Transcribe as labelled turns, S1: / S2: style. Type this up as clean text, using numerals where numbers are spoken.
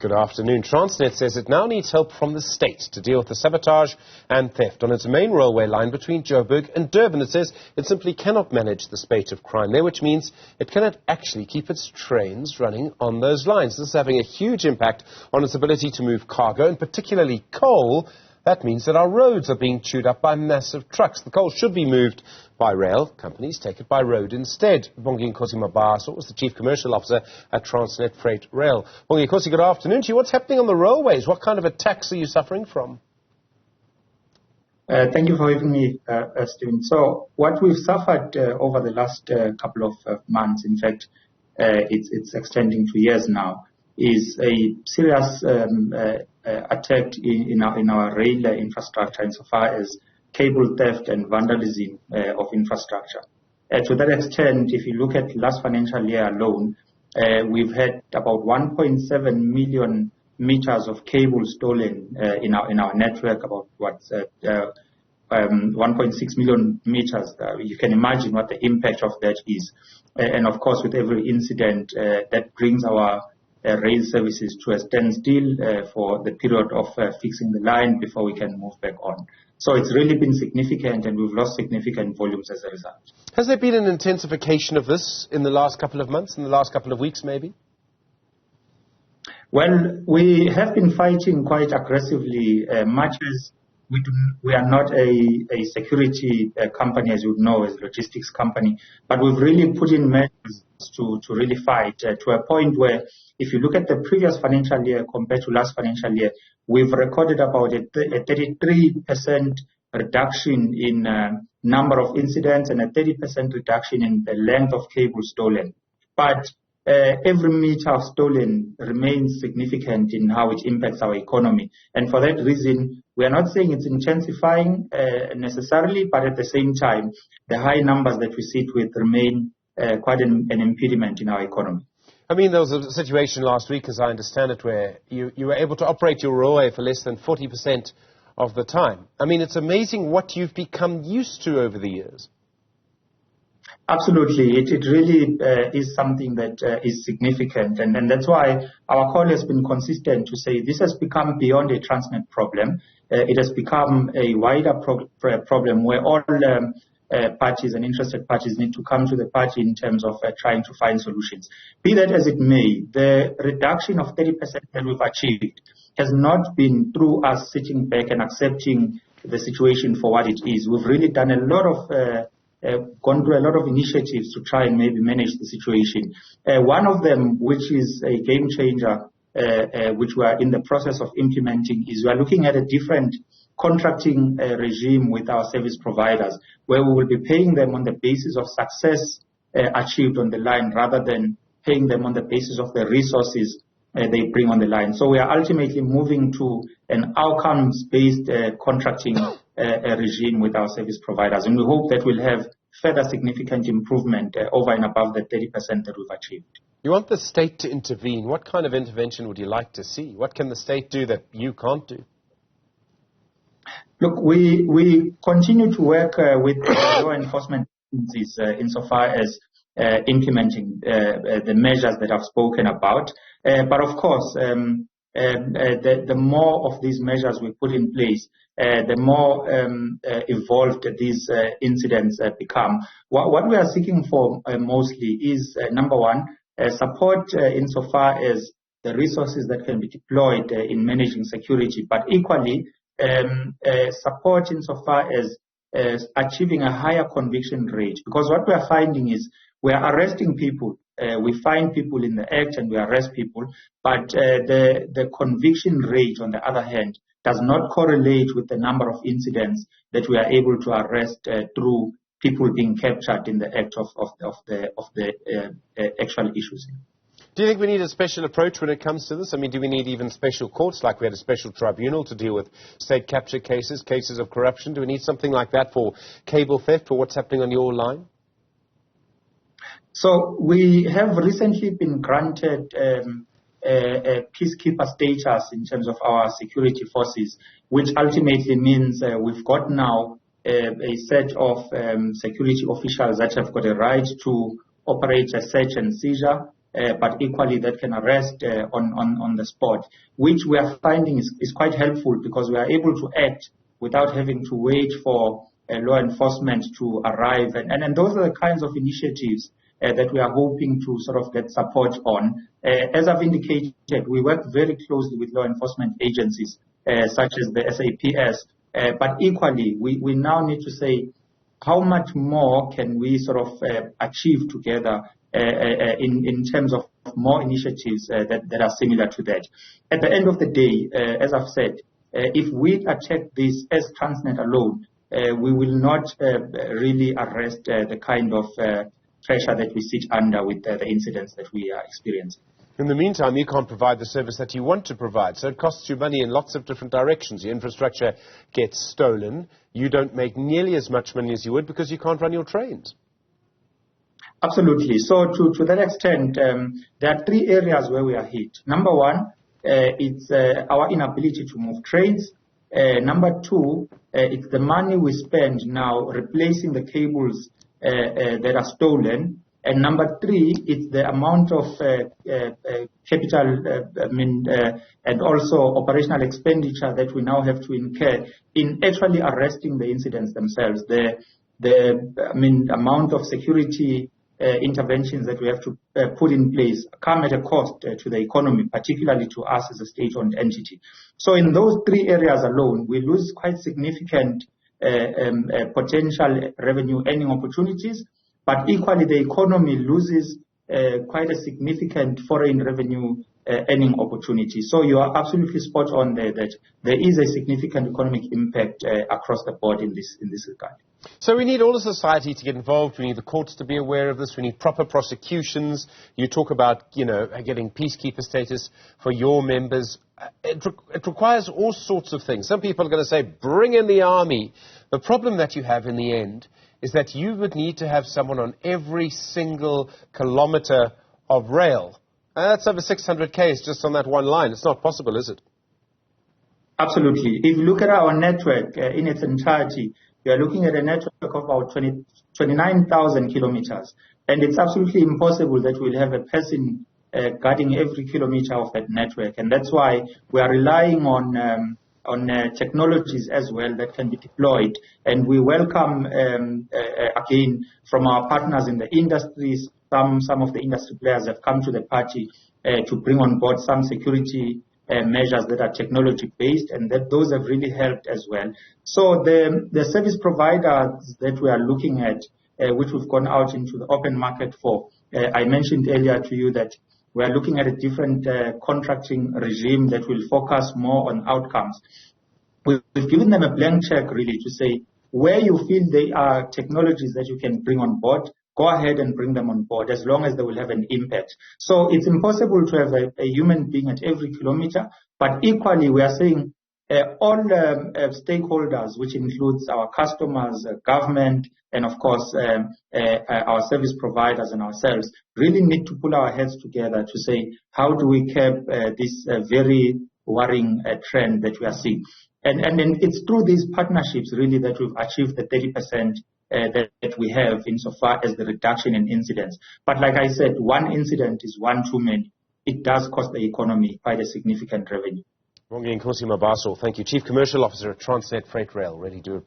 S1: Good afternoon. Transnet says it now needs help from the state to deal with the sabotage and theft on its main railway line between Joburg and Durban. It says it simply cannot manage the spate of crime there, which means it cannot actually keep its trains running on those lines. This is having a huge impact on its ability to move cargo, and particularly coal. That means that our roads are being chewed up by massive trucks. The coal should be moved by rail. Companies take it by road instead. Bonginkosi Mabaso was the Chief Commercial Officer at Transnet Freight Rail. Bonginkosi, good afternoon to you. What's happening on the railways? What kind of attacks are you suffering from?
S2: Thank you for having me, Stephen. So what we've suffered over the last couple of months, in fact, it's extending to years now, is a serious attack in our rail infrastructure insofar as cable theft and vandalism of infrastructure. To that extent, if you look at last financial year alone, we've had about 1.7 million meters of cable stolen in our network, about 1.6 million meters. You can imagine what the impact of that is. And of course, with every incident, that brings our rail services to a standstill for the period of fixing the line before we can move back on. So it's really been significant, and we've lost significant volumes as a result.
S1: Has there been an intensification of this in the last couple of months, in the last couple of weeks maybe?
S2: Well, we have been fighting quite aggressively, much as we are not a security company, as you would know, as a logistics company, but we've really put in measures to really fight to a point where, if you look at the previous financial year compared to last financial year, we've recorded about a 33% reduction in number of incidents and a 30% reduction in the length of cable stolen. But every meter of stolen remains significant in how it impacts our economy. And for that reason, we are not saying it's intensifying necessarily, but at the same time, the high numbers that we sit with remain quite an impediment in our economy.
S1: I mean, there was a situation last week, as I understand it, where you were able to operate your railway for less than 40% of the time. I mean, it's amazing what you've become used to over the years.
S2: Absolutely. It really is something that is significant. And that's why our call has been consistent to say this has become beyond a Transnet problem. It has become a wider problem where all parties and interested parties need to come to the party in terms of trying to find solutions. Be that as it may, the reduction of 30% that we've achieved has not been through us sitting back and accepting the situation for what it is. We've really done a lot of gone through a lot of initiatives to try and maybe manage the situation. One of them, which is a game changer, which we are in the process of implementing, is we are looking at a different contracting regime with our service providers, where we will be paying them on the basis of success achieved on the line rather than paying them on the basis of the resources they bring on the line. So we are ultimately moving to an outcomes-based contracting regime with our service providers, and we hope that we'll have further significant improvement over and above the 30% that we've achieved.
S1: You want the state to intervene. What kind of intervention would you like to see? What can the state do that you can't do?
S2: Look, we continue to work with law enforcement agencies insofar as implementing the measures that I've spoken about. But of course, the more of these measures we put in place, the more evolved these incidents become. What we are seeking for mostly is, number one, support insofar as the resources that can be deployed in managing security, but equally support insofar as achieving a higher conviction rate. Because what we are finding is we are arresting people. We find people in the act and we arrest people, but the conviction rate, on the other hand, does not correlate with the number of incidents that we are able to arrest through people being captured in the act of the actual issues.
S1: Do you think we need a special approach when it comes to this? I mean, do we need even special courts, like we had a special tribunal to deal with state capture cases, cases of corruption? Do we need something like that for cable theft, for what's happening on your line?
S2: So we have recently been granted a peacekeeper status in terms of our security forces, which ultimately means we've got now a set of security officials that have got a right to operate a search and seizure but equally that can arrest on the spot, which we are finding is quite helpful because we are able to act without having to wait for law enforcement to arrive. And those are the kinds of initiatives that we are hoping to sort of get support on. As I've indicated, we work very closely with law enforcement agencies such as the SAPS, but equally we now need to say how much more can we sort of achieve together in terms of more initiatives that are similar to that. At the end of the day, as I've said, if we attack this as Transnet alone, we will not really arrest the kind of pressure that we sit under with the incidents that we are experiencing.
S1: In the meantime, you can't provide the service that you want to provide, so it costs you money in lots of different directions. Your infrastructure gets stolen. You don't make nearly as much money as you would because you can't run your trains.
S2: Absolutely. So to that extent, there are three areas where we are hit. Number one, it's our inability to move trains. Number two, it's the money we spend now replacing the cables that are stolen. And number three, it's the amount of capital and also operational expenditure that we now have to incur in actually arresting the incidents themselves. The amount of security interventions that we have to put in place come at a cost to the economy, particularly to us as a state-owned entity. So in those three areas alone, we lose quite significant potential revenue earning opportunities, but equally the economy loses quite a significant foreign revenue earning opportunity. So you are absolutely spot on there that there is a significant economic impact across the board in this regard.
S1: So we need all of society to get involved. We need the courts to be aware of this. We need proper prosecutions. You talk about, getting peacekeeper status for your members. It requires all sorts of things. Some people are going to say, bring in the army. The problem that you have in the end is that you would need to have someone on every single kilometer of rail. And that's over 600 Ks just on that one line. It's not possible, is it?
S2: Absolutely. If you look at our network in its entirety, we are looking at a network of about 29,000 kilometers. And it's absolutely impossible that we'll have a person guarding every kilometer of that network. And that's why we are relying on technologies as well that can be deployed. And we welcome, again, from our partners in the industries, some of the industry players have come to the party to bring on board some security measures that are technology-based, and that those have really helped as well. So the service providers that we are looking at, which we've gone out into the open market for, I mentioned earlier to you that we are looking at a different contracting regime that will focus more on outcomes. We've given them a blank check, really, to say where you feel there are technologies that you can bring on board, go ahead and bring them on board as long as they will have an impact. So it's impossible to have a human being at every kilometer, but equally we are saying all stakeholders, which includes our customers, government, and of course our service providers and ourselves, really need to pull our heads together to say, how do we curb this very worrying trend that we are seeing? And it's through these partnerships really that we've achieved the 30% that we have insofar as the reduction in incidents. But like I said, one incident is one too many. It does cost the economy quite a significant revenue.
S1: Bonginkosi Mabaso, thank you. Chief Commercial Officer at Transnet Freight Rail. Really do appreciate it.